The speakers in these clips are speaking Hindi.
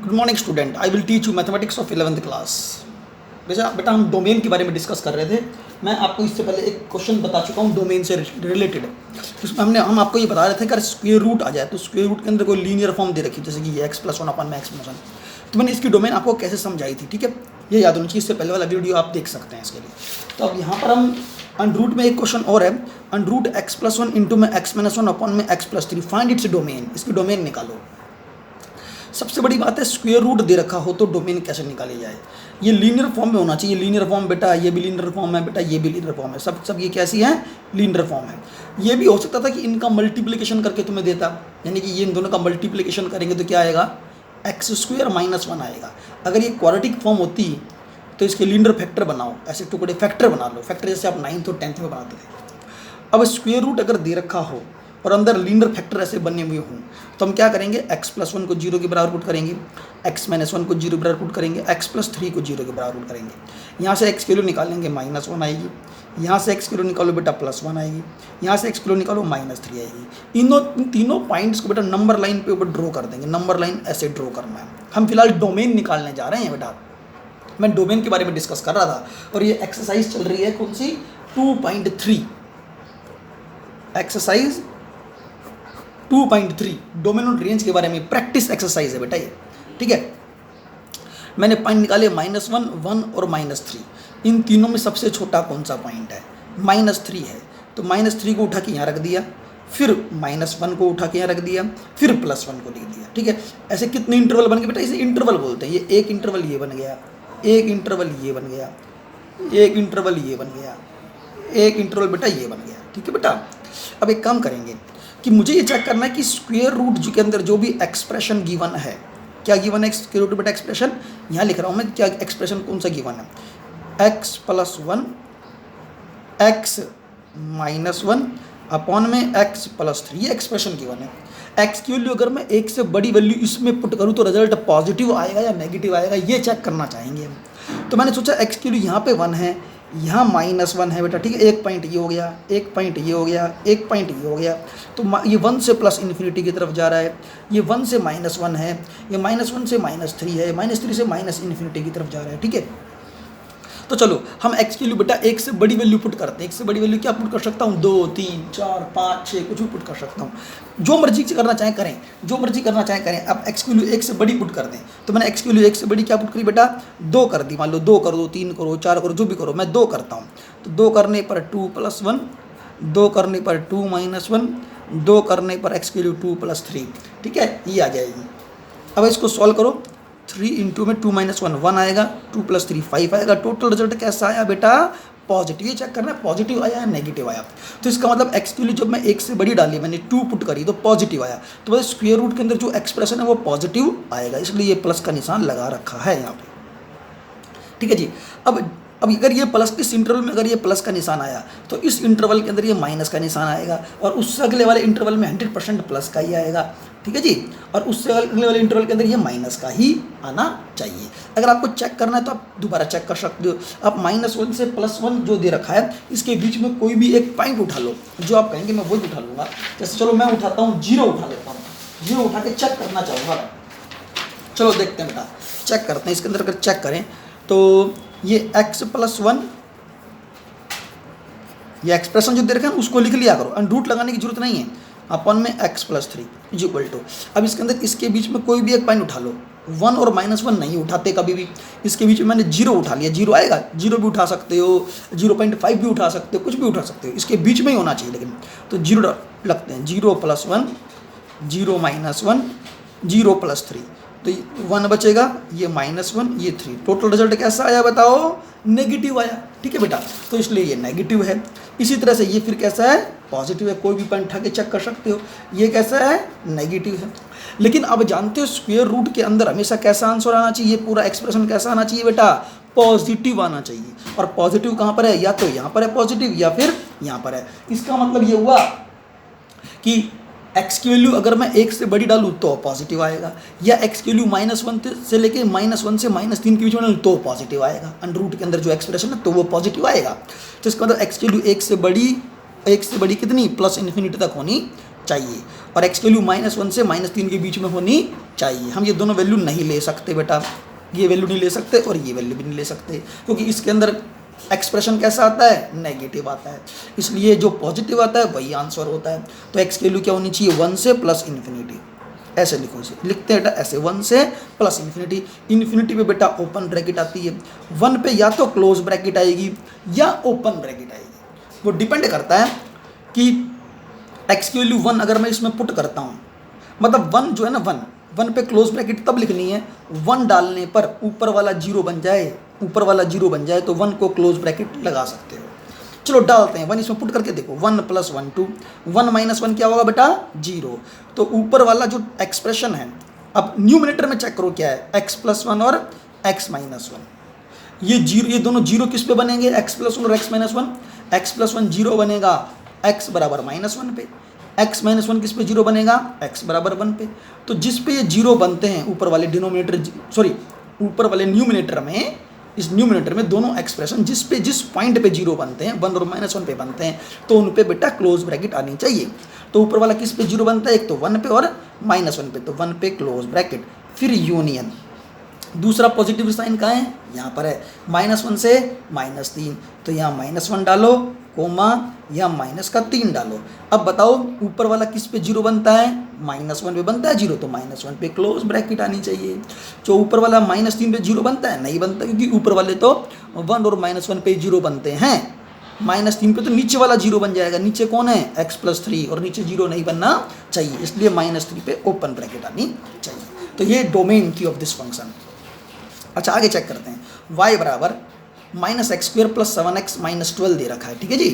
Good morning student, I will teach you mathematics of 11th class. बेटा हम डोमेन के बारे में डिस्कस कर रहे थे। मैं आपको इससे पहले एक क्वेश्चन बता चुका हूँ डोमेन से रिलेटेड। उसमें हम आपको ये बता रहे थे कि अगर स्क्वायर रूट आ जाए तो स्क्वायर रूट के अंदर कोई लीनियर फॉर्म दे रखी, जैसे कि एक्स प्लस वन अपन में एक्स प्लस वन, तो मैंने इसकी डोमेन आपको कैसे समझाई थी। ठीक है, ये याद होनी चाहिए, इससे पहले वाला वीडियो आप देख सकते हैं इसके लिए। तो अब यहाँ पर हम अंडर रूट में एक क्वेश्चन और है, under root x plus one into में एक्स माइनस वन अपॉन में x plus three, find its domain. इसकी डोमेन निकालो। सबसे बड़ी बात है, स्क्वायर रूट दे रखा हो तो डोमेन कैसे निकाली जाए। ये लीनियर फॉर्म में होना चाहिए। लीनियर फॉर्म बेटा, ये भी लीनियर फॉर्म है बेटा, ये भी लीनियर फॉर्म है, सब ये कैसी है, लीनियर फॉर्म है। ये भी हो सकता था कि इनका मल्टीप्लिकेशन करके तुम्हें देता, यानी कि ये इन दोनों का मल्टीप्लिकेशन करेंगे तो क्या आएगा, एक्स स्क्वायर माइनस वन आएगा। अगर ये क्वाड्रेटिक फॉर्म होती तो इसके लीनियर फैक्टर बनाओ, ऐसे टुकड़े फैक्टर बना लो, फैक्टर जैसे आप 9th और 10th में बनाते थे। अब स्क्वायर रूट अगर दे रखा हो और अंदर लीनियर फैक्टर ऐसे बने हुए हों तो हम क्या करेंगे, एक्स प्लस वन को जीरो के बराबर पुट करेंगे, एक्स माइनस वन को जीरो के बराबर पुट करेंगे, एक्स प्लस थ्री को जीरो के बराबर पुट करेंगे। यहाँ से एक्स किलो निकालेंगे माइनस वन आएगी, यहाँ से एक्स किलो निकालो बेटा प्लस वन आएगी, यहाँ से एक्स किलो निकालो माइनस थ्री आएगी। इन तीनों पॉइंट्स को बेटा नंबर लाइन पे ऊपर ड्रॉ कर देंगे। नंबर लाइन ऐसे ड्रॉ करना है। हम फिलहाल डोमेन निकालने जा रहे हैं बेटा। मैं डोमेन के बारे में डिस्कस कर रहा था और ये एक्सरसाइज चल रही है कौन सी, 2.3 एक्सरसाइज 2.3 डोमेन और रेंज के बारे में प्रैक्टिस एक्सरसाइज है बेटा ये। ठीक है, मैंने पॉइंट निकाले माइनस वन, वन और माइनस थ्री। इन तीनों में सबसे छोटा कौन सा पॉइंट है, माइनस थ्री है। तो माइनस थ्री को उठा के यहाँ रख दिया, फिर माइनस वन को उठा के यहाँ रख दिया, फिर प्लस वन को लिख दिया। ठीक है, ऐसे कितने इंटरवल बन गए बेटा, इसे इंटरवल बोलते हैं। ये एक इंटरवल ये बन गया, एक इंटरवल ये बन गया, एक इंटरवल ये बन गया, एक इंटरवल बेटा ये बन गया। ठीक है बेटा, अब एक काम करेंगे कि मुझे ये चेक करना है कि स्क्वायर रूट के अंदर जो भी एक्सप्रेशन गिवन है, क्या गिवन है स्क्वायर रूट बेटा, एक्सप्रेशन यहाँ लिख रहा हूँ मैं, क्या एक्सप्रेशन कौन सा गिवन है, x plus one x minus one upon में एक्स प्लस थ्री, ये एक्सप्रेशन गिवन है। एक्स की वैल्यू अगर मैं एक से बड़ी वैल्यू इसमें पुट करूँ तो रिजल्ट पॉजिटिव आएगा या नेगेटिव आएगा, ये चेक करना चाहेंगे हम। तो मैंने सोचा एक्स की वैल्यू यहाँ पे वन है, यहाँ माइनस वन है बेटा। ठीक है, एक पॉइंट ये हो गया, एक पॉइंट ये हो गया, एक पॉइंट ये हो गया। तो ये वन से प्लस इन्फिनिटी की तरफ जा रहा है, ये वन से माइनस वन है, ये माइनस वन से माइनस थ्री है, माइनस थ्री से माइनस इन्फिनिटी की तरफ जा रहा है। ठीक है, तो चलो हम एक्स की वैल्यू बेटा एक से बड़ी वैल्यू पुट करते हैं। एक से बड़ी वैल्यू क्या पुट कर सकता हूँ, 2 3 4 5 6 कुछ भी पुट कर सकता हूँ। जो मर्जी करना चाहें करें, जो मर्जी करना चाहें करें। अब एक्स की वैल्यू एक से बड़ी पुट कर दें, तो मैंने एक्स की वैल्यू एक से बड़ी क्या पुट करी बेटा, 2 कर दी। मान लो 2 कर दो, 3 करो, 4 करो, जो भी करो, मैं 2 करता हूँ। तो 2 करने पर 2 प्लस वन, 2 करने पर 2 माइनस वन, 2 करने पर एक्स की वैल्यू 2 प्लस थ्री। ठीक है, ये आ जाएगी। अब इसको सॉल्व करो, 3 इंटू में 2 माइनस वन 1 आएगा, 2 प्लस थ्री 5 आएगा। टोटल रिजल्ट कैसा आया बेटा, पॉजिटिव। ये चेक करना है पॉजिटिव आया या नेगेटिव आया। तो इसका मतलब एक्स की वैल्यू जब मैं एक से बड़ी डाली, मैंने 2 पुट करी तो पॉजिटिव आया। तो बस स्क्वायर रूट के अंदर जो एक्सप्रेशन है वो पॉजिटिव आएगा, इसलिए ये प्लस का निशान लगा रखा है यहाँ पे। ठीक है जी। अब अगर ये प्लस, इस इंटरवल में अगर ये प्लस का निशान आया तो इस इंटरवल के अंदर ये माइनस का निशान आएगा, और उससे अगले वाले इंटरवल में 100% प्लस का ही आएगा। ठीक है जी, और उससे अगले वाले इंटरवल के अंदर ये माइनस का ही आना चाहिए। अगर आपको चेक करना है तो आप दोबारा चेक कर सकते हो। आप -1 से +1 जो दे रखा है, इसके बीच में कोई भी एक पॉइंट उठा लो, जो आप कहेंगे मैं वही उठा लूँगा। जैसे चलो मैं उठाता हूँ, 0 उठा लेता हूँ, 0 उठा के चेक करना चाहूँगा। चलो देखते हैं बेटा, चेक करते हैं। इसके अंदर अगर चेक करें तो ये x प्लस वन, ये एक्सप्रेशन जो दे रखा है उसको लिख लिया करो, अंडर रूट लगाने की जरूरत नहीं है। अपन में x plus three is equal to, अब इसके अंदर इसके बीच में कोई भी एक पॉइंट उठा लो। 1 और -1 नहीं उठाते कभी भी। इसके बीच में मैंने 0 उठा लिया, 0 आएगा, 0 भी उठा सकते हो, 0.5 भी उठा सकते हो, कुछ भी उठा सकते हो, इसके बीच में ही होना चाहिए। लेकिन तो 0 लगते हैं, 0 + 1, 0 - 1, 0 + 3, तो 1 बचेगा, ये -1, ये 3। टोटल रिजल्ट कैसा आया बताओ, नेगेटिव आया। ठीक है बेटा, तो इसलिए ये नेगेटिव है। इसी तरह से ये फिर कैसा है, पॉजिटिव है। कोई भी पॉइंट उठा के चेक कर सकते हो, ये कैसा है, नेगेटिव है। लेकिन अब जानते हो स्क्वायर रूट के अंदर हमेशा कैसा आंसर आना चाहिए, पूरा एक्सप्रेशन कैसा आना चाहिए बेटा, पॉजिटिव आना चाहिए। और पॉजिटिव कहाँ पर है, या तो यहाँ पर है पॉजिटिव या फिर यहाँ पर है। इसका मतलब ये हुआ कि एक्स की वैल्यू अगर मैं एक से बड़ी डालूँ तो पॉजिटिव आएगा, या एक्स की वैल्यू -1 से लेके -1 से -3 के बीच में डालूँ तो पॉजिटिव आएगा। अंडर रूट के अंदर जो एक्सप्रेशन है तो वो पॉजिटिव आएगा। तो इसका मतलब एक्स की वैल्यू एक से बड़ी कितनी, प्लस इन्फिनिटी तक होनी चाहिए और एक्स की वैल्यू -1 से -3 के बीच में होनी चाहिए। हम ये दोनों वैल्यू नहीं ले सकते बेटा, ये वैल्यू नहीं ले सकते और ये वैल्यू भी नहीं ले सकते, क्योंकि इसके अंदर एक्सप्रेशन कैसा आता है, नेगेटिव आता है, इसलिए जो पॉजिटिव आता है वही आंसर होता है। तो एक्स की वैल्यू क्या होनी चाहिए, 1 से प्लस इन्फिनिटी, ऐसे लिखो, इसे लिखते हैं बेटा ऐसे, 1 से प्लस इन्फिनिटी। इन्फिनिटी पे बेटा ओपन ब्रैकेट आती है, 1 पे या तो क्लोज ब्रैकेट आएगी या ओपन ब्रैकेट आएगी, वो डिपेंड करता है कि एक्स की वैल्यू 1 अगर मैं इसमें पुट करता हूँ, मतलब 1 जो है ना 1 पे क्लोज ब्रैकेट तब लिखनी है 1 डालने पर ऊपर वाला 0 बन जाए, ऊपर वाला 0 बन जाए तो 1 को क्लोज ब्रैकेट लगा सकते हो। चलो डालते हैं 1 इसमें पुट करके देखो, 1 + 1 2, 1 - 1 क्या होगा बेटा 0। तो ऊपर वाला जो एक्सप्रेशन है, अब न्यूमरेटर में चेक करो क्या है, x + 1 और x - 1, ये दोनों 0 किस पे बनेंगे, x + 1 और x - 1, x + 1 0 बनेगा x बराबर -1 पे, x - 1 किस पे 0 बनेगा, x बराबर 1 पे। तो जिस पे ये 0 बनते हैं ऊपर वाले ऊपर वाले न्यूमरेटर में, इस न्यूमरेटर में दोनों एक्सप्रेशन जिस पॉइंट पे 0 बनते हैं, 1 और -1 पे बनते हैं, तो उन पे बेटा क्लोज ब्रैकेट आनी चाहिए। तो ऊपर वाला किस पे 0 बनता है, एक तो 1 पे और -1 पे, तो 1 पे क्लोज ब्रैकेट, फिर यूनियन। दूसरा पॉजिटिव साइन कहाँ है, यहाँ पर है, -1 से -3, तो यहाँ -1 डालो कोमा या -3 डालो। अब बताओ ऊपर वाला किस पे 0 बनता है, -1 पे बनता है 0, तो -1 पे क्लोज ब्रैकेट आनी चाहिए। जो ऊपर वाला -3 पे 0 बनता है, नहीं बनता, क्योंकि ऊपर वाले तो 1 और -1 पे 0 बनते हैं, -3 पे तो नीचे वाला 0 बन जाएगा, नीचे कौन है x + 3 और नीचे 0 नहीं बनना चाहिए, इसलिए -3 पे ओपन ब्रैकेट आनी चाहिए। तो ये डोमेन थी ऑफ दिस फंक्शन। अच्छा आगे चेक करते हैं, y बराबर -x² + 7x - 12 दे रखा है, ठीक है जी,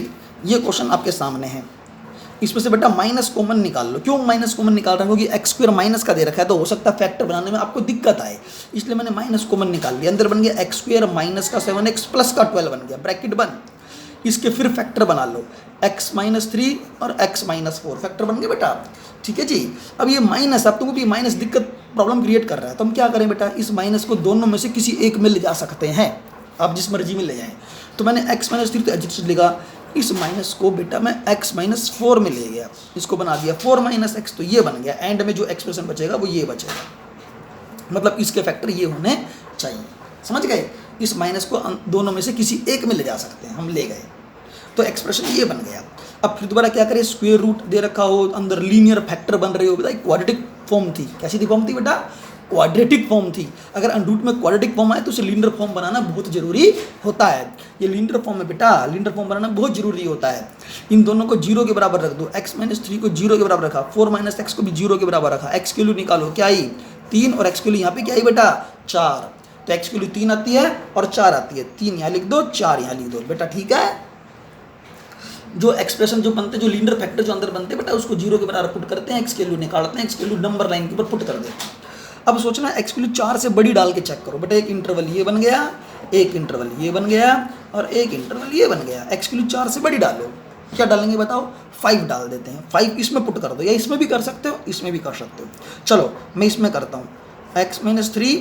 ये क्वेश्चन आपके सामने है। इसमें से बेटा माइनस कॉमन निकाल लो। क्यों माइनस कॉमन निकाल रहा हूँ, क्योंकि x² माइनस का दे रखा है, तो हो सकता है फैक्टर बनाने में आपको दिक्कत आए, इसलिए मैंने माइनस कॉमन निकाल लिया। अंदर बन गया x² माइनस का 7x प्लस का 12 बन गया, ब्रैकेट बंद। इसके फिर फैक्टर बना लो, x - 3 और x - 4 फैक्टर बन गए बेटा, ठीक है जी। अब ये माइनस, अब तुमको भी माइनस दिक्कत प्रॉब्लम क्रिएट कर रहा है, तो हम क्या करें बेटा, इस माइनस को दोनों में से किसी एक में ले जा सकते हैं, आप जिस मर्जी में ले जाएं। तो मैंने x - 3 तो एडजस्ट लिखा, इस माइनस को बेटा मैं x - 4 में ले गया, इसको बना दिया 4 - x, तो ये बन गया। एंड में जो एक्सप्रेशन बचेगा वो ये बचेगा, मतलब इसके फैक्टर ये होने चाहिए, समझ गए। इस माइनस को दोनों में से किसी एक में ले जा सकते हैं, हम ले गए, तो एक्सप्रेशन ये बन गया। अब फिर दोबारा क्या करें, स्क्वायर रूट दे रखा हो, अंदर लीनियर फैक्टर बन रहे हो, बेटा क्वाड्रेटिक फॉर्म थी, कैसी थी फॉर्म थी बेटा, क्वाड्रेटिक फॉर्म थी। अगर अंडरूट में क्वाड्रेटिक फॉर्म आए तो उसे लीनियर फॉर्म बनाना बहुत जरूरी होता है। ये लीनियर फॉर्म है बेटा, लीनियर फॉर्म बनाना बहुत जरूरी होता है। इन दोनों को 0 के बराबर रख दो, x - 3 को 0 के बराबर रखा, 4 - x को भी 0 के बराबर रखा, x की वैल्यू निकालो, क्या आई 3 और x की वैल्यू यहाँ पे क्या आई बेटा 4, तो x की वैल्यू 3 आती है और 4 आती है, 3 यहाँ लिख दो 4 यहाँ लिख दो बेटा, ठीक है। जो एक्सप्रेशन जो बनते हैं, जो लीनियर फैक्टर जो अंदर बनते हैं बेटा, उसको 0 के बराबर पुट करते हैं, x की वैल्यू निकालते हैं, x की वैल्यू नंबर लाइन के ऊपर पुट कर देते हैं। अब सोचना x की वैल्यू 4 से बड़ी डाल के चेक करो बेटा, एक इंटरवल ये बन गया, एक इंटरवल ये बन गया और एक इंटरवल ये बन गया। x की वैल्यू 4 से बड़ी डालो, क्या डालेंगे बताओ, 5 डाल देते हैं, 5 इसमें पुट कर दो, या इसमें भी कर सकते हो, इसमें भी कर सकते हो। चलो मैं इसमें करता हूँ, x - 3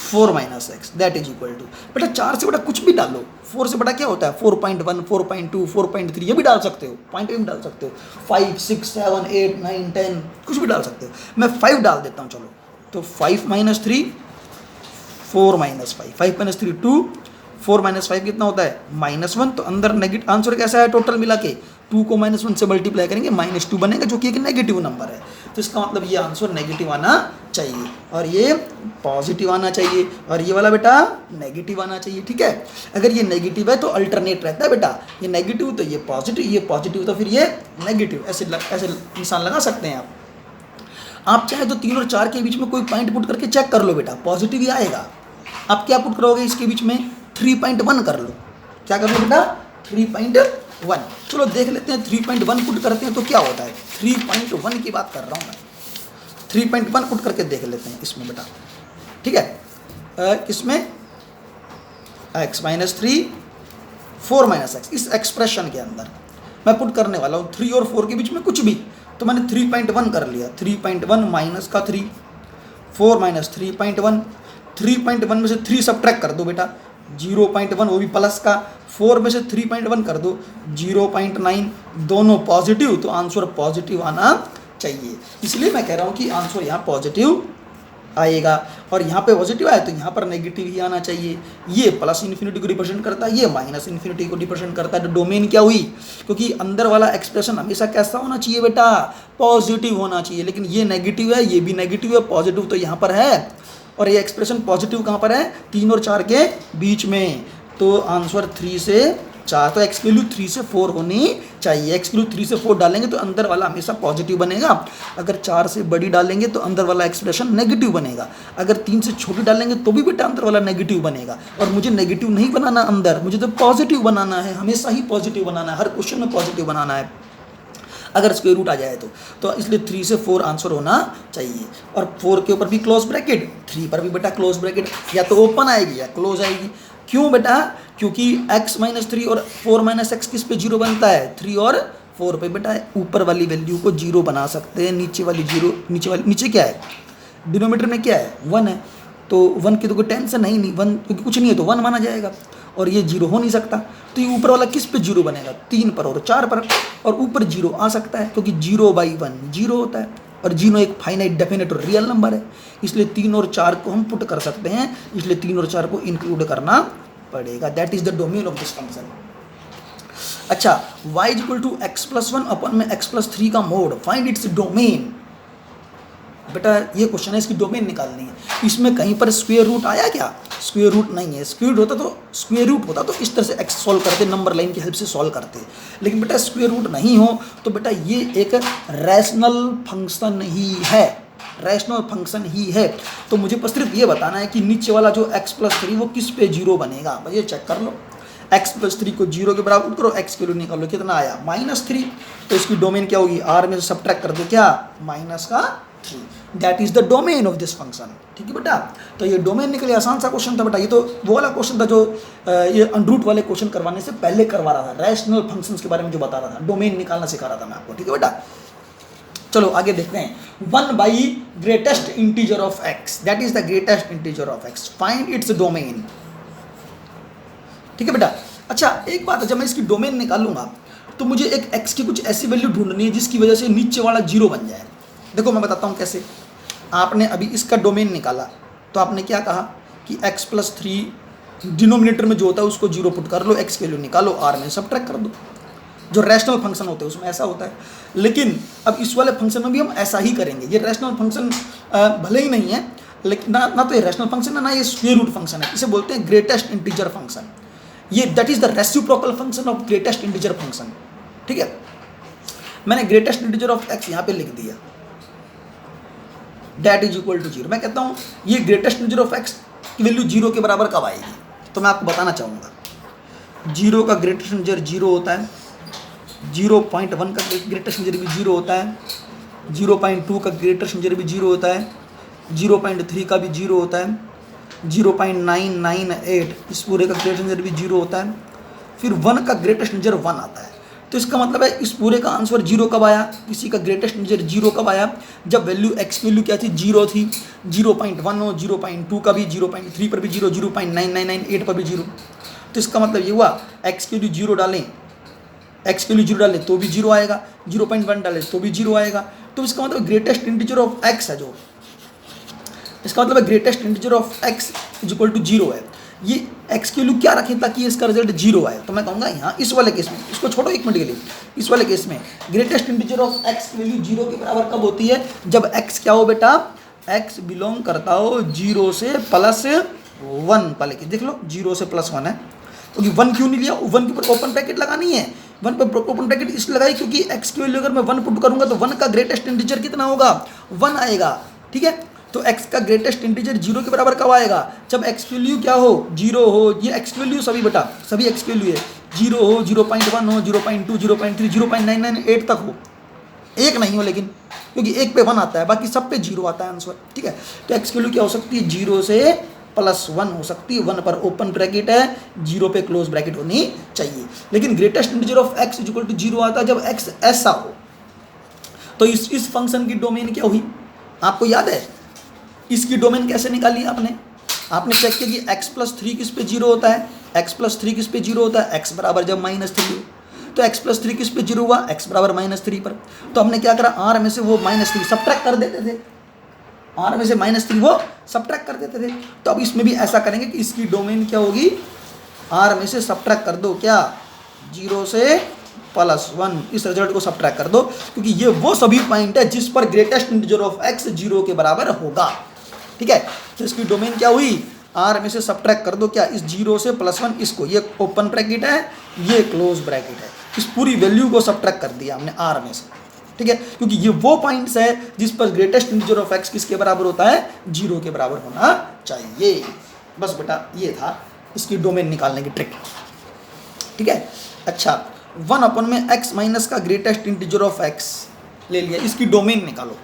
4 - x that is equal to, बेटा 4 से बड़ा कुछ भी डालो, 4 से बड़ा क्या होता है 4.1 4.2 4.3, ये भी डाल सकते हो, पॉइंट भी डाल सकते हो, 5 6 7 8 9 10 कुछ भी डाल सकते हो। मैं 5 डाल देता हूँ, चलो तो 5 - 3 4 - 5, 5 - 3 2, 4 - 5 कितना होता है -1, तो अंदर नेगेटिव आंसर कैसा है, टोटल मिला के 2 को -1 से मल्टीप्लाई करेंगे -2 बनेगा, जो कि एक नेगेटिव नंबर है। तो इसका मतलब ये आंसर नेगेटिव आना चाहिए और ये पॉजिटिव आना चाहिए और ये वाला बेटा नेगेटिव आना चाहिए, ठीक है। अगर ये नेगेटिव है तो अल्टरनेट रहता है बेटा, ये नेगेटिव तो ये पॉजिटिव तो फिर ये नेगेटिव, ऐसे निशान लगा सकते हैं आप चाहे तो 3 और 4 के बीच में कोई पॉइंट पुट करके चेक कर लो बेटा, पॉजिटिव ही आएगा। आप क्या पुट करोगे इसके बीच में, 3.1 कर लो, क्या कर लो बेटा 3.1। चलो देख लेते हैं 3.1 पुट करते हैं तो क्या होता है, 3.1 की बात कर रहा हूँ मैं, 3.1 पुट करके देख लेते हैं इसमें बेटा, ठीक है। इसमें x - 3 4 - x, इस एक्सप्रेशन के अंदर मैं पुट करने वाला हूँ 3 और 4 के बीच में कुछ भी, तो मैंने 3.1 कर लिया, 3.1 माइनस का 3 4 - 3.1, 3.1 में से 3 सब्ट्रैक्ट कर दो बेटा, 0.1 वो भी प्लस का, 4 में से 3.1 कर दो 0.9, दोनों पॉजिटिव, तो आंसर पॉजिटिव आना चाहिए। इसलिए मैं कह रहा हूँ कि आंसर यहाँ पॉजिटिव आएगा, और यहाँ पे पॉजिटिव आया तो यहाँ पर नेगेटिव ही आना चाहिए। ये प्लस इन्फिनिटी को रिप्रेजेंट करता है, ये माइनस इन्फिनिटी को रिप्रेजेंट करता है। तो डोमेन क्या हुई, क्योंकि अंदर वाला एक्सप्रेशन हमेशा कैसा होना चाहिए बेटा, पॉजिटिव होना चाहिए, लेकिन ये नेगेटिव है, ये भी नेगेटिव है, पॉजिटिव तो यहाँ पर है, और ये एक्सप्रेशन पॉजिटिव कहाँ पर है, 3 और 4 के बीच में। तो आंसर 3 से 4, तो एक्स की वैल्यू 3 से 4 होनी चाहिए। एक्स की वैल्यू 3 से 4 डालेंगे तो अंदर वाला हमेशा पॉजिटिव बनेगा, अगर 4 से बड़ी डालेंगे तो अंदर वाला एक्सप्रेशन नेगेटिव बनेगा, अगर 3 से छोटी डालेंगे तो भी बेटा अंदर वाला नेगेटिव बनेगा। और मुझे नेगेटिव नहीं बनाना अंदर, मुझे तो पॉजिटिव बनाना है, हमेशा ही पॉजिटिव बनाना है, हर क्वेश्चन में पॉजिटिव बनाना है अगर स्क्वायर रूट आ जाए तो इसलिए 3 से 4 आंसर होना चाहिए। और 4 के ऊपर भी क्लोज ब्रैकेट, 3 पर भी बेटा क्लोज ब्रैकेट, या तो ओपन आएगी या क्लोज आएगी। क्यों बेटा, क्योंकि x माइनस 3 और 4 माइनस एक्स किस पे 0 बनता है, 3 और 4 पे। बेटा ऊपर वाली वैल्यू को 0 बना सकते हैं, नीचे वाली 0, नीचे क्या है, डिनोमीटर में क्या है, 1 है, तो 1 की तो कोई टेंशन है ही नहीं, 1 क्योंकि कुछ नहीं है तो 1 माना जाएगा, और ये 0 हो नहीं सकता। तो ये ऊपर वाला किस पे 0 बनेगा, 3 पर और 4 पर, और ऊपर 0 आ सकता है क्योंकि 0/1 0 होता है, और 0 एक फाइनाइट डेफिनेट और रियल नंबर है, इसलिए 3 और 4 को हम पुट कर सकते हैं, इसलिए 3 और 4 को इंक्लूड करना पड़ेगा। That is the domain of this function. अच्छा, y = x+1 अपन में x+3 का मोड, फाइंड इट्स डोमेन। बेटा ये क्वेश्चन है, इसकी डोमेन निकालनी है। इसमें कहीं पर स्क्वायर रूट आया क्या, स्क्वायर रूट नहीं है, स्क्वायर रूट होता तो इस तरह से एक्स सॉल्व करते, नंबर लाइन की हेल्प से सॉल्व करते, लेकिन बेटा स्क्वायर रूट नहीं हो तो बेटा ये एक रैशनल फंक्शन ही है, रैशनल फंक्शन ही है। तो मुझे बस सिर्फ ये बताना है कि नीचे वाला जो x+3 वो किस पे 0 बनेगा, भाई ये चेक कर लो। x+3 को 0 के बराबर करो, x की वैल्यू निकालो, कितना आया -3, तो इसकी डोमेन क्या होगी, r में से सब्ट्रैक्ट कर दो क्या, -3। That is the domain of this function. ठीक है बेटा, तो ये डोमेन निकले, आसान सा क्वेश्चन था बेटा। ये तो वो वाला क्वेश्चन था जो ये अनरूट वाले क्वेश्चन करवाने से पहले करवा रहा था, रैशनल फंक्शंस के बारे में जो बता रहा था, डोमेन निकालना सिखा रहा था मैं आपको। ठीक है बेटा, चलो आगे देखते हैं। 1 greatest integer of x, that is the greatest integer of x, find its domain. ठीक है बेटा, अच्छा एक बात है, जब मैं इसकी डोमेन निकालूंगा तो मुझे एक x की कुछ ऐसी वैल्यू ढूंढनी है जिसकी वजह से नीचे वाला 0 बन जाए। देखो मैं बताता हूँ कैसे। आपने अभी इसका डोमेन निकाला तो आपने क्या कहा कि x+3 डिनोमिनेटर में जो होता है उसको 0 पुट कर लो, x की वैल्यू निकालो, r में सब्ट्रैक्ट कर दो। जो रैशनल फंक्शन होते हैं उसमें ऐसा होता है, लेकिन अब इस वाले फंक्शन में भी हम ऐसा ही करेंगे। ये रैशनल फंक्शन भले ही नहीं है, लेकिन ना तो ये रैशनल फंक्शन है ना ये स्क्वायर रूट फंक्शन है, इसे बोलते हैं ग्रेटेस्ट इंटीजर फंक्शन। ये that is the reciprocal function of greatest integer function. ठीक है, मैंने ग्रेटेस्ट इंटीजर ऑफ x यहाँ पे लिख दिया, दैट इज इक्वल टू 0। मैं कहता हूँ ये ग्रेटेस्ट इंटीजर ऑफ x की वैल्यू 0 के बराबर कब आएगी, तो मैं आपको बताना चाहूँगा। 0 का ग्रेटेस्ट इंटीजर 0 होता है, 0.1 का ग्रेटेस्ट इंटीजर भी 0 होता है, 0.2 का ग्रेटेस्ट इंटीजर भी 0 होता है, 0.3 का भी 0 होता है, 0.998 इस पूरे का ग्रेटेस्ट इंटीजर भी 0 होता है, फिर 1 का ग्रेटेस्ट इंटीजर 1 आता है। तो इसका मतलब है इस पूरे का आंसर 0 कब आया, किसी का ग्रेटेस्ट इंटीजर 0 कब आया, जब वैल्यू x की वैल्यू क्या थी, 0 थी। 0.1 हो, 0.2 का भी, 0.3 पर भी 0, 0.9998 पर भी 0। तो इसका मतलब ये हुआ x की वैल्यू 0 डालें, x की वैल्यू 0 डालें तो भी 0 आएगा, 0.1 डालें तो भी 0 आएगा। तो इसका मतलब ग्रेटेस्ट इंटीजर ऑफ x है, जो इसका मतलब greatest integer of x is equal to 0 है। ये x की वैल्यू क्या रखें ताकि इसका रिजल्ट 0 आए, तो मैं कहूँगा यहाँ इस वाले केस में, इसको छोड़ो एक मिनट के लिए, इस वाले केस में ग्रेटेस्ट इंटीजर ऑफ x की वैल्यू 0 के बराबर कब होती है, जब x क्या हो बेटा, x बिलोंग करता हो 0 से +1 पर। लेकिन देख लो 0 से +1 है, क्योंकि 1 क्यों नहीं लिया, 1 के ऊपर ओपन ब्रैकेट लगानी है, 1 पर ओपन ब्रैकेट इसलिए लगाई क्योंकि x की वैल्यू अगर मैं 1 पुट करूँगा तो 1 का ग्रेटेस्ट इंटीजर कितना होगा, 1 आएगा। ठीक है, तो x का ग्रेटेस्ट इंटीजर 0 के बराबर कब आएगा, जब x की वैल्यू क्या हो, 0 हो। ये x की वैल्यू सभी बेटा, सभी x की वैल्यू है, 0 हो, 0.1 हो, 0.2, 0.3, 0.998 तक हो, एक नहीं हो लेकिन, क्योंकि एक पे 1 आता है, बाकी सब पे 0 आता है आंसर। ठीक है, तो x की वैल्यू क्या हो सकती है, 0 से +1 हो सकती है, 1 पर ओपन ब्रैकेट है, 0 पे क्लोज ब्रैकेट होनी चाहिए। लेकिन greatest integer of x is equal to 0 आता है जब x ऐसा हो। तो इस फंक्शन की डोमेन क्या हुई, आपको याद है, इसकी डोमेन कैसे निकाली आपने, आपने चेक किया कि x प्लस 3 किस पे 0 होता है, x प्लस 3 किस पे 0 होता है, x बराबर जब -3 हो तो x प्लस 3 किस पे 0 हुआ, x बराबर -3 पर। तो हमने क्या करा, r में से वो -3 सब्ट्रैक्ट कर देते थे, r में से -3 वो सब्ट्रैक्ट कर देते थे। तो अब इसमें भी ऐसा करेंगे कि इसकी डोमेन क्या होगी, r में से सब्ट्रैक्ट कर दो क्या, 0 से +1, इस रिजल्ट को सब्ट्रैक्ट कर दो, क्योंकि ये वो सभी पॉइंट है जिस पर ग्रेटेस्ट इंटीजर ऑफ x 0 के बराबर होगा। ठीक है, तो इसकी डोमेन क्या हुई, r में से सब्ट्रैक्ट कर दो क्या, इस 0 से +1, इसको, ये ओपन ब्रैकेट है, ये क्लोज ब्रैकेट है, इस पूरी वैल्यू को सब्ट्रैक्ट कर दिया हमने r में से। ठीक है, क्योंकि ये वो पॉइंट्स है जिस पर ग्रेटेस्ट इंटीजर ऑफ x किसके बराबर होता है, 0 के बराबर होना चाहिए। बस बेटा ये था इसकी डोमेन निकालने की ट्रिक। ठीक है, अच्छा 1 में x माइनस का ग्रेटेस्ट इंटीजर ऑफ x ले लिया, इसकी डोमेन निकालो।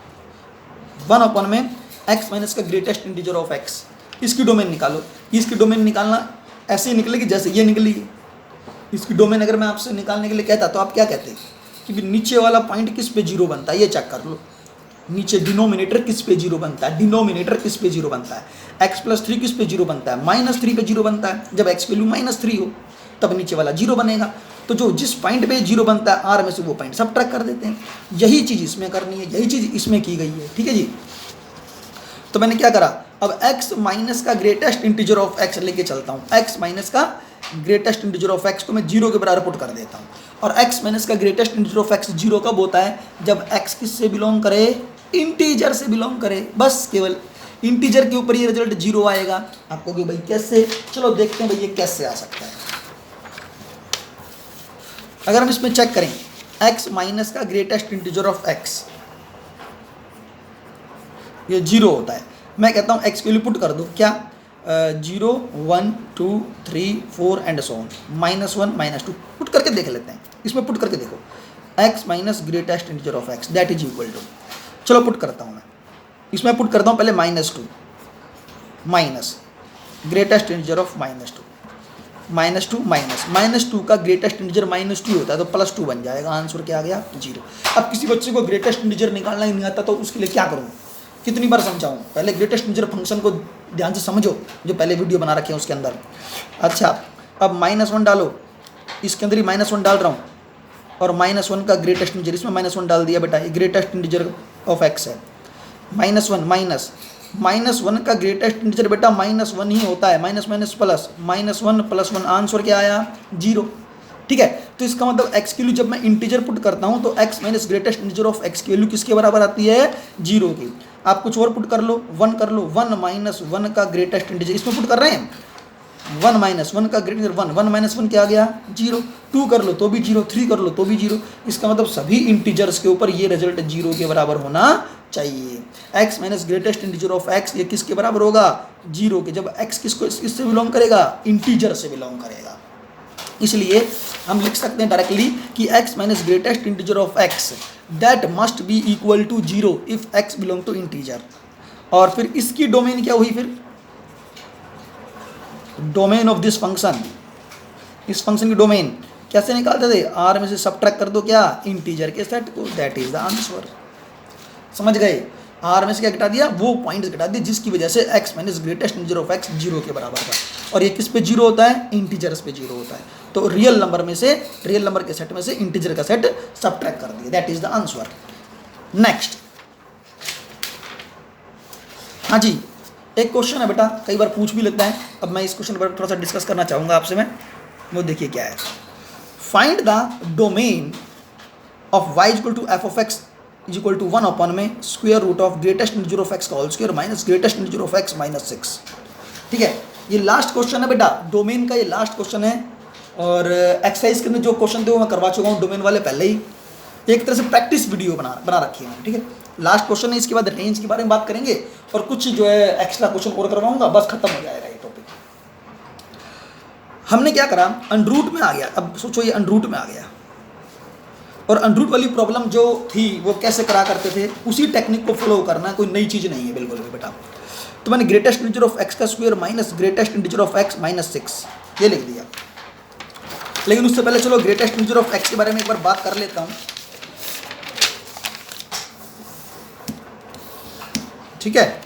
1 में x माइनस का ग्रेटेस्ट इंटीजर ऑफ x, इसकी डोमेन निकालो। इसकी डोमेन निकालना ऐसे ही निकलेगी जैसे ये निकली। इसकी डोमेन अगर मैं आपसे निकालने के लिए कहता तो आप क्या कहते कि नीचे वाला पॉइंट किस पे 0 बनता है, ये चेक कर लो। नीचे डिनोमिनेटर किस पे 0 बनता है, डिनोमिनेटर किस पे 0 बनता है, x प्लस 3 किस पे 0 बनता है, -3 पे 0 बनता है। जब x वैल्यू -3 हो तब नीचे वाला 0 बनेगा। तो जो जिस पॉइंट पे 0 बनता है r में से वो पॉइंट सब्ट्रैक्ट कर देते हैं। यही चीज़ इसमें करनी है, यही चीज़ इसमें की गई है। ठीक है जी, तो मैंने क्या करा, अब x माइनस का ग्रेटेस्ट इंटीजर ऑफ x लेके चलता हूँ। x माइनस का ग्रेटेस्ट इंटीजर ऑफ x को मैं 0 के बराबर पुट कर देता हूँ। और x माइनस का ग्रेटेस्ट इंटीजर ऑफ x 0 कब होता है, जब x किससे बिलोंग करे, इंटीजर से बिलोंग करे। बस केवल इंटीजर के ऊपर ये रिजल्ट 0 आएगा। आपको कि भाई कैसे, चलो देखते हैं भाई ये कैसे आ सकता है। अगर हम इसमें चेक करें x माइनस का ग्रेटेस्ट इंटीजर ऑफ x, ये 0 होता है। मैं कहता हूँ x के लिए पुट कर दो क्या, 0 1 2 3 4 एंड सो ऑन, -1 -2 पुट करके देख लेते हैं। इसमें पुट करके देखो, x minus greatest integer of x that is equal to, चलो पुट करता हूँ मैं। इसमें पुट करता हूँ पहले -2 माइनस ग्रेटेस्ट इंटीजर ऑफ -2 -2 का ग्रेटेस्ट इंटीजर -2 होता है तो +2 बन जाएगा। आंसर क्या आ गया, 0। अब किसी बच्चे को ग्रेटेस्ट इंटीजर निकालना ही नहीं आता तो उसके लिए क्या करूँ, कितनी बार समझाऊँ। पहले ग्रेटेस्ट इंटीजर फंक्शन को ध्यान से समझो, जो पहले वीडियो बना रखे हैं उसके अंदर। अच्छा अब -1 डालो, इसके अंदर ही -1 डाल रहा हूँ, और -1 का ग्रेटेस्ट इंटीजर, इसमें -1 डाल दिया बेटा, ये ग्रेटेस्ट इंटीजर ऑफ x है। -1 का ग्रेटेस्ट इंटीजर बेटा -1 ही होता है, माइनस माइनस प्लस, -1 +1, आंसर क्या आया, 0। ठीक है, तो इसका मतलब x की वैल्यू जब मैं इंटीजर पुट करता हूं तो x minus greatest integer of x की वैल्यू किसके बराबर आती है, 0 की। आप कुछ और पुट कर लो, 1 कर लो, 1 - 1 का ग्रेटेस्ट इंटीजर, इसमें पुट कर रहे हैं 1 - 1 का ग्रेटेस्ट 1 - 1 क्या आ गया, 0। 2 कर लो तो भी 0, 3 कर लो तो भी 0। इसका मतलब सभी इंटीजर्स के ऊपर ये रिजल्ट 0 के बराबर होना चाहिए। x minus greatest integer of x ये किसके बराबर होगा, 0 के। जब x किसको किससे बिलोंग करेगा, इंटीजर से बिलोंग करेगा। इसलिए हम लिख सकते हैं डायरेक्टली कि x minus greatest integer of x that must be equal to 0 if x belong to integer. और फिर इसकी डोमेन क्या हुई, फिर डोमेन ऑफ दिस फंक्शन, इस फंक्शन की डोमेन कैसे निकालते थे, r में से सब्ट्रैक्ट कर दो क्या, इंटीजर के सेट को, दैट इज द आंसर। समझ गए, r में से क्या घटा दिया, वो पॉइंट्स घटा दिए जिसकी वजह से x minus greatest integer of x 0 के बराबर था। और ये किस पे 0 होता है, इंटीजर्स पे 0 होता है। तो रियल नंबर में से, रियल नंबर के सेट में से इंटीजर का सेट सब्ट्रैक्ट कर दिया, that is the answer. Next, हाँ जी, एक क्वेश्चन है बेटा, कई बार पूछ भी लेता है। अब मैं इस क्वेश्चन पर थोड़ा सा डिस्कस करना चाहूँगा आपसे मैं, वो देखिए क्या है। Find the domain of y equal to f of x is equal to 1 में square root of greatest integer of x का whole square minus greatest integer of x -6। ठीक है, ये लास्ट क्वेश्चन है बेटा, डोमेन का ये लास्ट क्वेश्चन है। और एक्सरसाइज के अंदर जो क्वेश्चन थे वो मैं करवा चुका हूँ डोमेन वाले पहले ही, एक तरह से प्रैक्टिस वीडियो बना रखी है मैंने। ठीक है, लास्ट क्वेश्चन है, इसके बाद रेंज के बारे में बात करेंगे और कुछ जो है एक्स्ट्रा क्वेश्चन और करवाऊंगा, बस खत्म हो जाएगा ये टॉपिक। हमने क्या करा, अनरूट में आ गया। अब सोचो ये अनरूट में आ गया, और अनरूट वाली प्रॉब्लम जो थी वो कैसे करा करते थे, उसी टेक्निक को फॉलो करना, कोई नई चीज़ नहीं है बिल्कुल भी बेटा। तो मैंने ग्रेटेस्ट इंटीजर ऑफ x का square minus greatest integer of x -6 ये लिख दिया। लेकिन उससे पहले चलो ग्रेटेस्ट इंटीजर ऑफ x के बारे में एक बार बात कर लेता हूँ। ठीक है,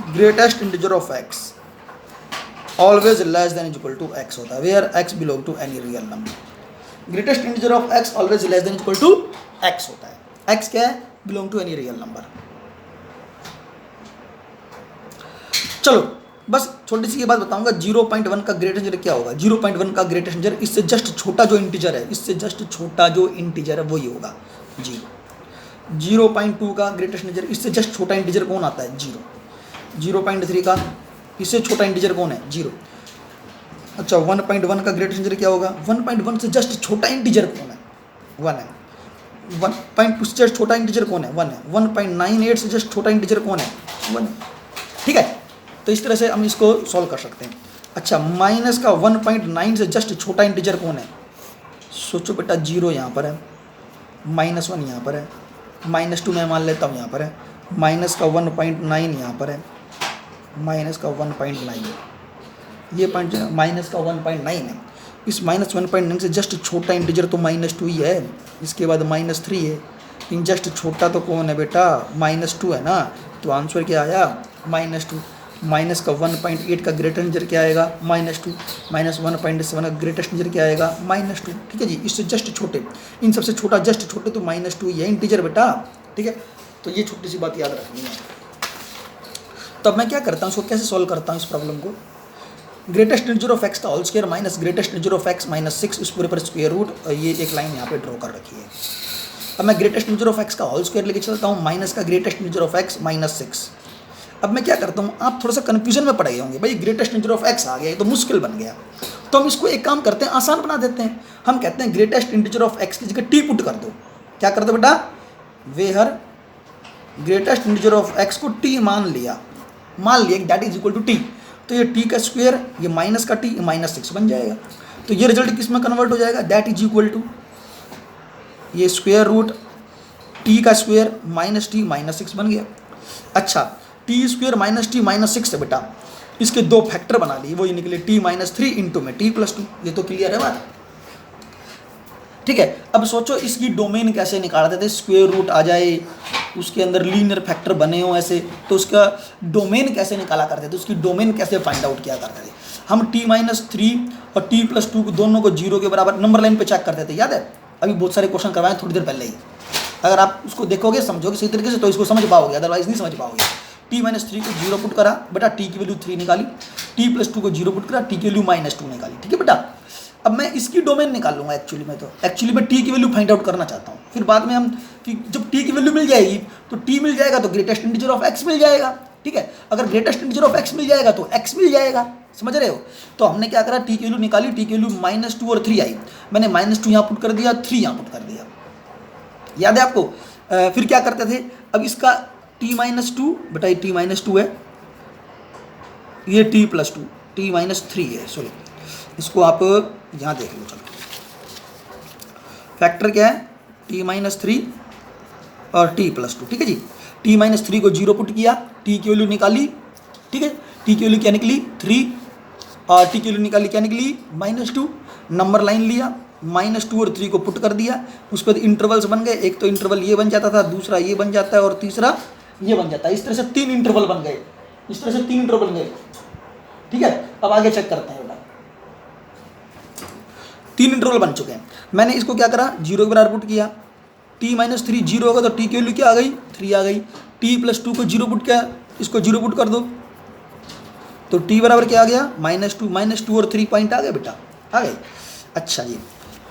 greatest integer of x always less than is equal to x होता है, where x belong to any real number. Greatest integer of x always less than is equal to x होता है। एक्स क्या है? Belong to any real number. चलो बस छोटी सी ये बात बताऊंगा, 0.1 का ग्रेटेस्ट इंटीजर क्या होगा। 0.1 का ग्रेटेस्ट इंटीजर इससे जस्ट छोटा जो इंटीजर है, इससे जस्ट छोटा जो इंटीजर है वही होगा जीरो। 0.2 का ग्रेटेस्ट इंटीजर इससे जस्ट छोटा इंटीजर कौन आता है? जीरो। 0.3 का इससे छोटा इंटीजर कौन है? जीरो। अच्छा 1.1 का ग्रेटेस्ट इंटीजर क्या होगा? 1.1 से जस्ट छोटा इंटीजर कौन है? 1 है। 1.2 से जस्ट छोटा इंटीजर कौन है? 1 है। 1.98 से जस्ट छोटा इंटीजर कौन है? 1 है। ठीक है, तो इस तरह से हम इसको सॉल्व कर सकते हैं। अच्छा माइनस का 1.9 से जस्ट छोटा इंटीजर कौन है? सोचो बेटा, जीरो यहाँ पर है, -1 यहाँ पर है, -2 मैं मान लेता हूँ यहाँ पर है, माइनस का 1.9 यहाँ पर है, माइनस का 1.9 ये पॉइंट माइनस का 1.9 है। इस -1.9 से जस्ट छोटा इंटीजर तो -2 ही है, इसके बाद -3 है, इन जस्ट छोटा तो कौन है बेटा? -2 है ना, तो आंसर क्या आया? -2। माइनस का 1.8 का ग्रेटेस्ट इंटीजर क्या आएगा? -2। -1.7 का ग्रेटेस्ट इंटीजर क्या आएगा? -2। ठीक है जी, इससे जस्ट छोटे, इन सबसे छोटा जस्ट छोटे तो -2 ही है इंटीजर बेटा। ठीक है, तो ये छोटी सी बात याद रखनी है। तो अब मैं क्या करता हूँ, इसको कैसे सॉल्व करता हूँ इस प्रॉब्लम को। ग्रेटेस्ट इंटीजर ऑफ एक्स का whole square minus greatest integer of x -6 इस पूरे पर स्क्वायर रूट, ये एक लाइन यहाँ पे ड्रॉ कर रखी है। अब मैं ग्रेटेस्ट इंटीजर ऑफ एक्स का होल स्क्वायर लेके चलता हूँ, माइनस का ग्रेटेस्ट इंटीजर ऑफ एक्स -6। अब मैं क्या करता हूँ, आप थोड़ा सा कन्फ्यूजन में पड़ गए होंगे, भाई ग्रेटेस्ट इंटीजर ऑफ एक्स आ गया, ये तो मुश्किल बन गया। तो हम इसको एक काम करते हैं, आसान बना देते हैं। हम कहते हैं ग्रेटेस्ट इंटीजर ऑफ एक्स की जगह टी पुट कर दो। क्या कर दो बेटा? Where greatest integer of x को टी मान लिया that is equal to T, तो ये टी का स्क्वायर, ये माइनस का टी, -6 बन जाएगा। तो ये रिजल्ट किस में कन्वर्ट हो जाएगा? दैट इज इक्वल टू ये स्क्वायर रूट टी का स्क्वायर -t -6 बन गया। अच्छा टी स्क्वायर -t -6 है बेटा, इसके दो फैक्टर बना लिए, वो ये निकले t -3 इंटू में t+2। ये तो क्लियर है बात? ठीक है, अब सोचो इसकी डोमेन कैसे निकालते थे, स्क्वायर रूट आ जाए, उसके अंदर लीनियर फैक्टर बने हो ऐसे, तो उसका डोमेन कैसे निकाला करते थे, उसकी डोमेन कैसे फाइंड आउट किया करते थे। हम t -3 और t+2 दोनों को 0 के बराबर नंबर लाइन पे चेक करते थे, याद है? अभी बहुत सारे क्वेश्चन करवाए थोड़ी देर पहले ही, अगर आप उसको देखोगे समझोगे सही तरीके से तो इसको समझ पाओगे, अदरवाइज नहीं समझ पाओगे। t -3 को 0 पुट करा बेटा, t की वैल्यू 3 निकाली, t+2 को 0 पुट करा, t की वैल्यू -2 निकाली। ठीक है बेटा, अब मैं इसकी डोमेन निकालूंगा। एक्चुअली मैं t की वैल्यू फाइंड आउट करना चाहता हूँ, फिर बाद में हम कि जब t की वैल्यू मिल जाएगी तो t मिल जाएगा तो ग्रेटेस्ट इंटीजर ऑफ x मिल जाएगा। ठीक है, अगर ग्रेटेस्ट इंटीजर ऑफ x मिल जाएगा तो x मिल जाएगा, समझ रहे हो? तो हमने क्या करा, t की वैल्यू निकाली, t की वैल्यू -2 और 3 आई, मैंने -2 यहाँ पुट कर दिया, 3 यहाँ पुट कर दिया, याद है आपको? फिर क्या करते थे, अब इसका t -2 बेटा, ये t -2 है, ये t+2 t -3 है, सॉरी इसको आप यहाँ देख लो। चलो फैक्टर क्या है? t -3 और t+2। ठीक है जी, t -3 को 0 पुट किया, t की वैल्यू निकाली। ठीक है, t की वैल्यू क्या निकली? 3, और t की वैल्यू निकाली क्या निकली? -2। नंबर लाइन लिया, -2 और 3 को पुट कर दिया, उस पर इंटरवल्स बन गए, एक तो इंटरवल ये बन जाता था, दूसरा ये बन जाता है और तीसरा ये बन जाता है। इस तरह से 3 इंटरवल बन गए, इस तरह से 3 इंटरवल बन गए। ठीक है, अब आगे चेक करते हैं बेटा, 3 इंटरवल बन चुके हैं। मैंने इसको क्या करा, 0 के बराबर पुट किया, t -3 0 होगा तो t की वैल्यू क्या आ गई? 3 आ गई। t+2 को 0 पुट किया, इसको 0 पुट कर दो तो t बराबर क्या आ गया? -2 और 3 पॉइंट आ गए बेटा, आ गए। अच्छा जी,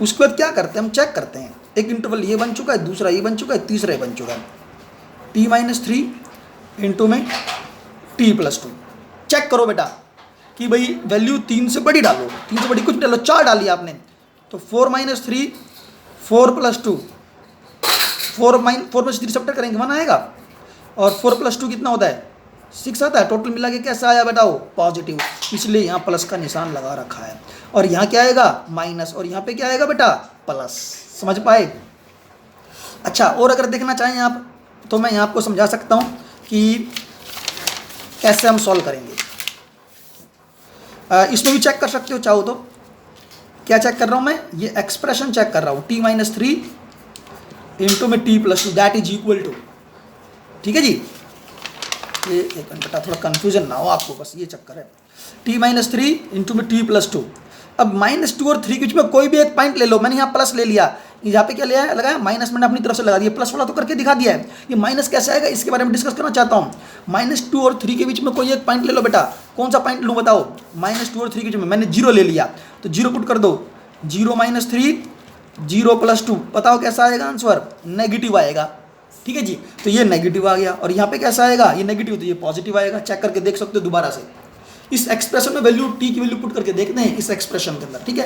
उसके बाद क्या करते हैं, हम चेक करते हैं, एक इंटरवल ये बन चुका है, दूसरा ये बन चुका है, तीसरा ये बन चुका है। t -3 इंटू में t+2, चेक करो बेटा कि भाई वैल्यू 3 से बड़ी डालो, 3 से बड़ी कुछ डालो, 4 डाली आपने तो 4 -3 4+2 4 में 3 सब्ट्रैक्ट करेंगे 1 आएगा, और 4+2 कितना होता है? 6 आता है। टोटल मिला के कैसा आया बताओ? पॉजिटिव, इसलिए यहाँ प्लस का निशान लगा रखा है, और यहाँ क्या आएगा? माइनस, और यहाँ पे क्या आएगा बेटा? प्लस। समझ पाए? अच्छा, और अगर देखना चाहें आप तो मैं यहाँ आपको समझा सकता हूँ कि कैसे हम सॉल्व करेंगे। इसमें भी चेक कर सकते हो चाहो तो। क्या चेक कर रहा हूँ मैं? ये एक्सप्रेशन चेक कर रहा हूँ, t -3 इंटू में t+2 that is equal to ठीक है जी। ये एक मिनट बेटा, थोड़ा कन्फ्यूजन ना हो आपको, बस ये चक्कर है। t-3 इंटू में t+2। अब -2 और 3 के बीच में कोई भी एक पॉइंट ले लो। मैंने यहाँ प्लस ले लिया, यहाँ पे क्या लिया है, लगाया माइनस, मैंने अपनी तरफ से लगा दिया, प्लस वाला तो करके दिखा दिया है। ये माइनस कैसे आएगा इसके बारे में डिस्कस करना चाहता हूँ। -2 और 3 के बीच में कोई एक पॉइंट ले लो बेटा। कौन सा पॉइंट लूँ बताओ? -2 और 3 के बीच में मैंने 0 ले लिया, तो 0 पुट कर दो। 0 - 3 0 + 2, बताओ कैसा आएगा आंसर? नेगेटिव आएगा। ठीक है जी, तो ये नेगेटिव आ गया। और यहाँ पे कैसा आएगा? ये नेगेटिव, तो ये पॉजिटिव आएगा। चेक करके देख सकते हो दोबारा से। इस एक्सप्रेशन में वैल्यू टी की वैल्यू पुट करके देखते हैं इस एक्सप्रेशन के अंदर। ठीक है,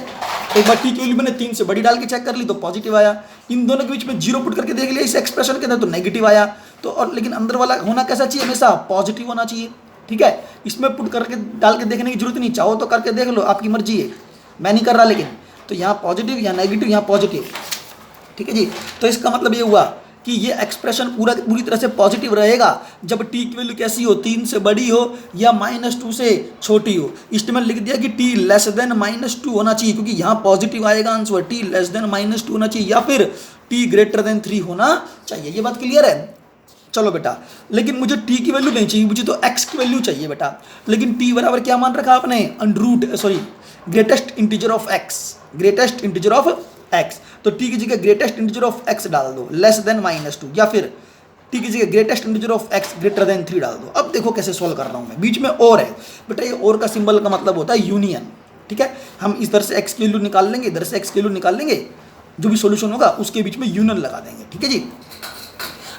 एक बार टी की वैल्यू मैंने 3 से बड़ी डाल के चेक कर ली तो पॉजिटिव आया। इन दोनों के बीच में 0 पुट करके देख लिया इस एक्सप्रेशन के अंदर तो नेगेटिव आया। तो और लेकिन अंदर वाला होना कैसा चाहिए? हमेशा पॉजिटिव होना चाहिए। ठीक है, इसमें पुट करके डाल के देखने की जरूरत नहीं, चाहो तो करके देख लो, आपकी मर्जी है, मैं नहीं कर रहा। लेकिन तो यहाँ पॉजिटिव, यहाँ नेगेटिव, यहाँ पॉजिटिव। ठीक है जी, तो इसका मतलब ये हुआ कि ये एक्सप्रेशन पूरी तरह से पॉजिटिव रहेगा जब टी की वैल्यू कैसी हो? 3 से बड़ी हो या -2 से छोटी हो। इसमें लिख दिया कि t लेस देन -2 होना चाहिए, क्योंकि यहाँ पॉजिटिव आएगा आंसर। t लेस देन -2 होना चाहिए या फिर t ग्रेटर देन 3 होना चाहिए। ये बात क्लियर है? चलो बेटा, लेकिन मुझे t की वैल्यू नहीं चाहिए, मुझे तो x की वैल्यू चाहिए बेटा। लेकिन t बराबर क्या मान रखा आपने? Greatest integer of x, greatest integer of x। तो t की जगह ग्रेटेस्ट इंटीजर ऑफ x डाल दो, लेस देन -2, या फिर t की जगह greatest integer of x greater than 3 डाल दो। अब देखो कैसे सॉल्व कर रहा हूं मैं। बीच में और है बेटा, ये और का सिंबल का मतलब होता है यूनियन। ठीक है, हम इधर से x की वैल्यू निकाल लेंगे, इधर से x की वैल्यू निकाल लेंगे, जो भी सॉल्यूशन होगा उसके बीच में यूनियन लगा देंगे। ठीक है जी,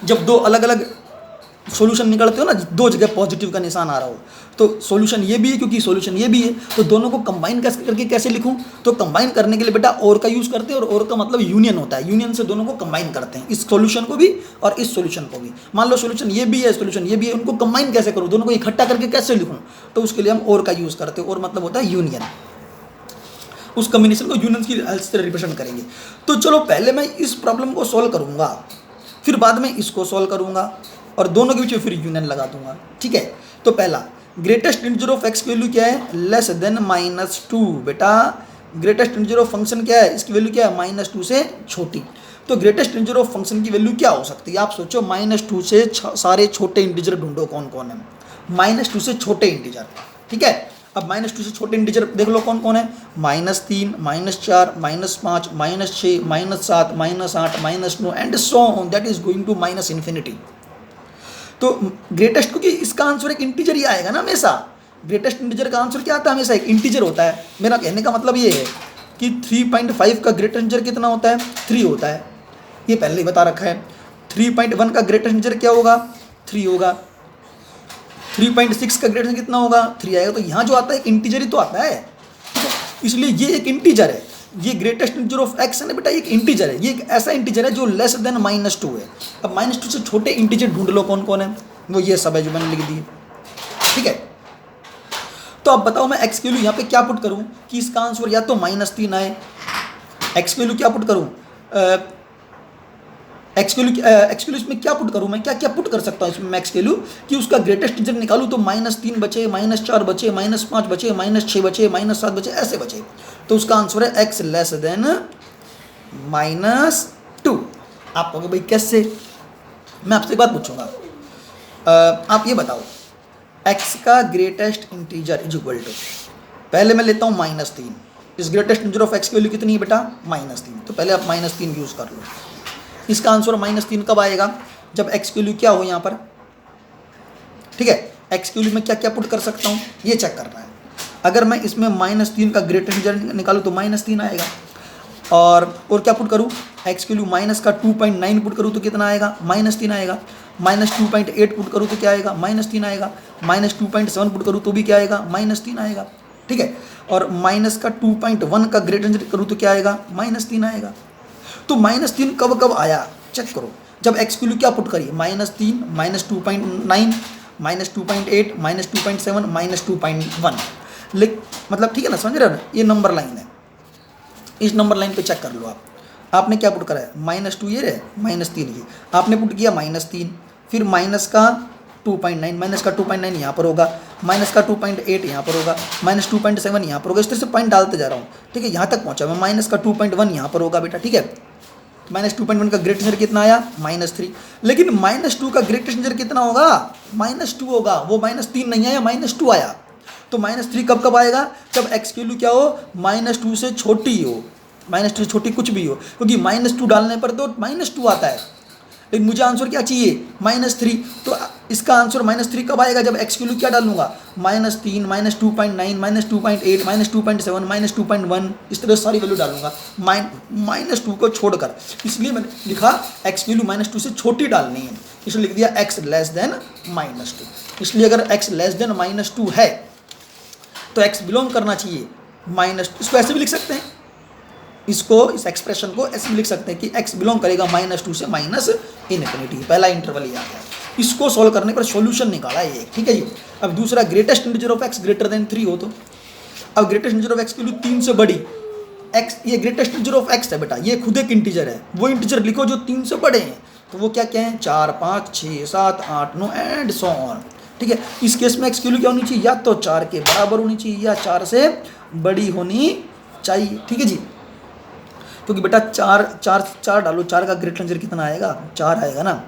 जब दो अलग अलग सॉल्यूशन निकलते हो ना, दो जगह पॉजिटिव का निशान आ रहा हो, तो सॉल्यूशन ये भी है क्योंकि सॉल्यूशन ये भी है, तो दोनों को कंबाइन करके कैसे लिखूं? तो कंबाइन करने के लिए बेटा और का यूज़ करते हैं, और का मतलब यूनियन होता है। यूनियन से दोनों को कंबाइन करते हैं, इस सॉल्यूशन को भी और इस सॉल्यूशन को भी। मान लो सॉल्यूशन ये भी है, सॉल्यूशन ये भी है, उनको कंबाइन कैसे करूँ? दोनों को इकट्ठा करके कैसे लिखूँ? तो उसके लिए हम और का यूज़ करते हैं। और मतलब होता है यूनियन। उस कम्बिनेशन को यूनियन की हेल्प से रिप्रेजेंट करेंगे। तो चलो पहले मैं इस प्रॉब्लम को सॉल्व करूँगा, फिर बाद में इसको सॉल्व करूँगा, और दोनों के बीच में फिर यूनियन लगा दूंगा। ठीक है, तो पहला ग्रेटेस्ट इंटीजर ऑफ x की वैल्यू क्या है? Less than -2। बेटा ग्रेटेस्ट इंटीजर ऑफ फंक्शन क्या है? इसकी वैल्यू क्या है? -2 से छोटी। तो ग्रेटेस्ट इंटीजर ऑफ फंक्शन की वैल्यू क्या हो सकती है? आप सोचो, -2 से सारे छोटे इंटीजर ढूंढो कौन कौन है। -2 से छोटे इंटीजर। ठीक है, अब -2 से छोटे इंटीजर देख लो कौन कौन है। -3, -4, -5, -6, -7, -8, -9 and so on, that is going to -∞। तो ग्रेटेस्ट, क्योंकि इसका आंसर एक इंटीजर ही आएगा ना हमेशा। ग्रेटेस्ट इंटीजर का आंसर क्या आता है? हमेशा एक इंटीजर होता है। मेरा कहने का मतलब ये है कि 3.5 का ग्रेटेस्ट इंटीजर कितना होता है? 3 होता है, ये पहले ही बता रखा है। 3.1 का ग्रेटेस्ट इंटीजर क्या होगा? 3 होगा। 3.6 का ग्रेटेस्ट कितना होगा? 3 आएगा। तो यहाँ जो आता है एक इंटीजर ही तो आता है, इसलिए ये एक इंटीजर है। ये ग्रेटेस्ट इंटीजर ऑफ x है ना बेटा, एक इंटीजर है। ये एक ऐसा इंटीजर है जो लेस देन -2 है। अब -2 से छोटे इंटीजर ढूंढ लो कौन कौन है, वो ये सब है जो मैंने लिख दिए। ठीक है, तो अब बताओ मैं x की वैल्यू यहाँ पे क्या पुट करूँ कि इसका आंसर या तो -3 आए। x की वैल्यू क्या पुट करूँ? x की वैल्यू इसमें क्या पुट करूँ मैं? क्या क्या पुट कर सकता हूँ इसमें मैं x की वैल्यू कि उसका ग्रेटेस्ट इंटीजर निकालूँ तो -3 बचे, -4 बचे, -5 बचे, -6 बचे, -7 बचे, ऐसे बचे। तो उसका आंसर है x लेस देन -2। आप कहोगे भाई कैसे? मैं आपसे एक बात पूछूंगा, आप ये बताओ x का greatest integer is equal to, पहले मैं लेता हूँ -3। इस ग्रेटेस्ट इंटीजर ऑफ x की वैल्यू कितनी है बेटा? -3। तो पहले आप -3 यूज़ कर लो। इसका आंसर -3 कब आएगा? जब x की वैल्यू क्या हो यहाँ पर। ठीक है, x की वैल्यू में क्या क्या पुट कर सकता हूँ ये चेक करना है। अगर मैं इसमें -3 का ग्रेटेस्ट इंटीजर निकालूँ तो -3 आएगा। और क्या पुट करूँ? x की वैल्यू माइनस का 2.9 पुट करूँ तो कितना आएगा? -3 आएगा। -2.8 पुट करूँ तो क्या आएगा? -3 आएगा। -2.7 पुट करूँ तो भी क्या आएगा? -3 आएगा। ठीक है, और माइनस का 2.1 का ग्रेटेस्ट इंटीजर करूँ तो क्या आएगा? -3 आएगा। तो -3 कब कब आया चेक करो। जब x की वैल्यू क्या पुट करिए? -3, -2.9, -2.8, -2.7, -2.1। मतलब ठीक है ना, समझ रहे हो ना? ये नंबर लाइन है, इस नंबर लाइन पे चेक कर लो आप। आपने क्या पुट करा है? -2 ये रहे, -3 ये आपने पुट किया -3, फिर माइनस का 2.9, माइनस का 2.9 यहाँ पर होगा, माइनस का 2.8 यहाँ पर होगा, -2.7 यहाँ पर होगा। इस तरह से पॉइंट डालते जा रहा हूँ। ठीक है, यहाँ तक पहुँचा मैं। माइनस का 2.1 यहाँ पर होगा बेटा। ठीक है, -2.1 का ग्रेटेस्ट इंटीजर कितना आया -3। लेकिन -2 का ग्रेटेस्ट इंटीजर कितना होगा -2 होगा, वो -3 नहीं आया, -2 आया। तो -3 कब कब आएगा, जब एक्स की वैल्यू क्या हो -2 से छोटी हो, -2 से छोटी कुछ भी हो, क्योंकि -2 डालने पर तो -2 आता है। लेकिन मुझे आंसर क्या चाहिए -3, तो इसका आंसर -3 कब आएगा, जब एक्स की वैल्यू क्या डालूंगा -3, -2.9, -2.8, -2.7, -2.1, इस तरह सारी वैल्यू डालूंगा -2 को छोड़कर। इसलिए मैंने लिखा एक्स की वैल्यू -2 से छोटी डालनी है, इसलिए लिख दिया x लेस देन -2। इसलिए अगर x लेस देन -2 है तो x बिलोंग करना चाहिए -2। इसको ऐसे भी लिख सकते हैं, इसको इस एक्सप्रेशन को ऐसे भी लिख सकते हैं कि x बिलोंग करेगा -2 से -∞। पहला इंटरवल ये आ गया। इसको सॉल्व करने पर सॉल्यूशन निकाला ये, ठीक है जी। अब दूसरा greatest integer of x greater than 3 हो तो, अब ग्रेटेस्ट इंटीजर ऑफ x की वैल्यू 3 से बड़ी, x ये ग्रेटेस्ट इंटीजर ऑफ x है बेटा, ये खुद एक इंटीजर है, वो इंटीजर लिखो जो 3 से बड़े हैं। तो वो क्या क्या है 4, 5, 6, 7, 8, 9 एंड सो ऑन, ठीक है। इस केस में x की वैल्यू क्या होनी चाहिए, या तो 4 के बराबर होनी चाहिए या 4 से बड़ी होनी चाहिए, ठीक है जी। क्योंकि बेटा 4 डालो, 4 का ग्रेटेस्ट इंटीजर कितना आएगा 4 आएगा ना,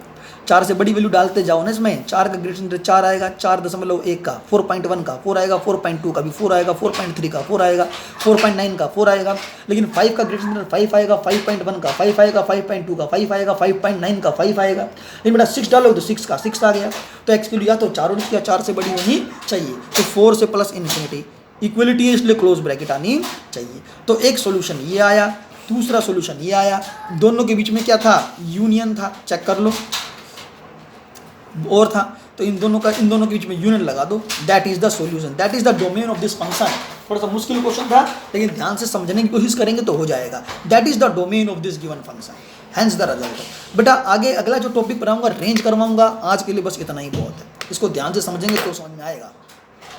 4 से बड़ी वैल्यू डालते जाओ ना इसमें, 4 का ग्रेटेस्ट इंटीजर 4 आएगा, 4.1 का 4.1 का 4 आएगा, 4.2 का भी 4 आएगा, 4.3 का 4 आएगा, 4.9 का 4 आएगा। लेकिन 5 का ग्रेटेस्ट इंटीजर 5 आएगा, 5.1 का 5 आएगा, 5.2 का 5 आएगा, 5.9 का 5 आएगा। लेकिन बेटा 6 डालो तो 6 का 6 आ गया। तो एक्स की वैल्यू या तो 4 होनी चाहिए, 4 से बड़ी होनी चाहिए। तो 4 से प्लस इन्फिनिटी इक्वलिटी है, इसलिए क्लोज ब्रैकेट आनी चाहिए। तो एक सोल्यूशन ये आया, दूसरा सोल्यूशन ये आया। दोनों के बीच में क्या था, यूनियन था, चेक कर लो, और था। तो इन दोनों के बीच में यूनियन लगा दो, that is the solution, that is the domain of this function. थोड़ा सा मुश्किल क्वेश्चन था, लेकिन ध्यान से समझने की कोशिश करेंगे तो हो जाएगा। That is the domain of this given function, hence the result. बेटा आगे अगला जो टॉपिक पढ़ाऊंगा रेंज करवाऊंगा, आज के लिए बस इतना ही बहुत है। इसको ध्यान से समझेंगे तो समझ में आएगा।